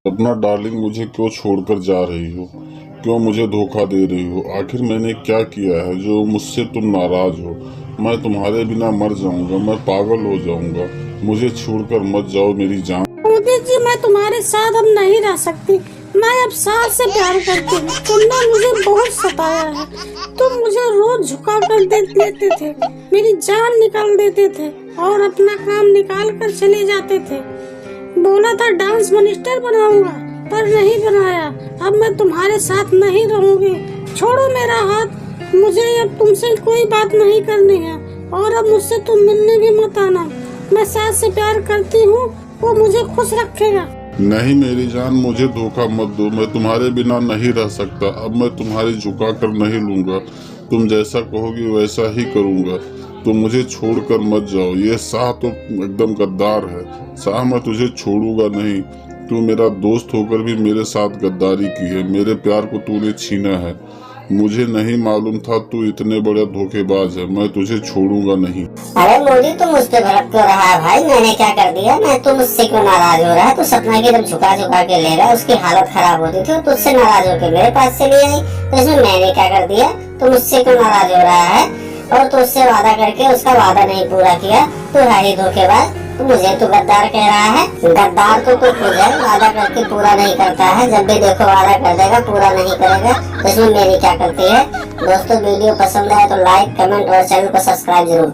अपना डार्लिंग, मुझे क्यों छोड़कर जा रही हो? क्यों मुझे धोखा दे रही हो? आखिर मैंने क्या किया है जो मुझसे तुम नाराज हो? मैं तुम्हारे बिना मर जाऊंगा, मैं पागल हो जाऊंगा। मुझे छोड़कर मत जाओ मेरी जान। मोदी जी, मैं तुम्हारे साथ अब नहीं रह सकती। मैं अब सास से प्यार करती हूँ। तुमने मुझे बहुत सताया है। तुम मुझे रोज झुका कर दे लेते थे, मेरी जान निकाल देते थे और अपना काम निकाल कर चले जाते थे। बोला था डांस मिनिस्टर बनाऊंगा, पर नहीं बनाया। अब मैं तुम्हारे साथ नहीं रहूंगी। छोड़ो मेरा हाथ। मुझे अब तुमसे कोई बात नहीं करनी है और अब मुझसे तुम मिलने भी मत आना। मैं सास से प्यार करती हूँ, वो मुझे खुश रखेगा। नहीं मेरी जान, मुझे धोखा मत दो। मैं तुम्हारे बिना नहीं रह सकता। अब मैं तुम्हारी झुका कर नहीं लूंगा। तुम जैसा कहोगी वैसा ही करूंगा। तुम मुझे छोड़कर मत जाओ। ये शाह तो एकदम गद्दार है। शाह, मैं तुझे छोड़ूंगा नहीं। तू मेरा दोस्त होकर भी मेरे साथ गद्दारी की है। मेरे प्यार को तूने छीना है। मुझे नहीं मालूम था तू इतने बड़ा धोखेबाज है। मैं तुझे छोड़ूंगा नहीं। अरे मोदी, तुम मुझ पे भड़क क्यों रहा है भाई? मैंने क्या कर दिया? मैं तुम मुझसे क्यों नाराज हो रहा है? तू सपना की जब झुका झुका के ले रहा है, उसकी हालत खराब होती थी, तुझसे नाराज होकर मेरे पास चली आई। तो इसमें मैंने क्या कर दिया? तू मुझसे क्यों नाराज हो रहा है? और तू उससे वादा करके उसका वादा नहीं पूरा किया। तू है ही धोखेबाज। तो मुझे तो गद्दार कह रहा है। गद्दार तो तू खुद है, वादा करके पूरा नहीं करता है। जब भी देखो वादा कर देगा, पूरा नहीं करेगा। इसमें मेरी क्या करती है? दोस्तों, वीडियो पसंद आए तो लाइक, कमेंट और चैनल को सब्सक्राइब जरूर करें।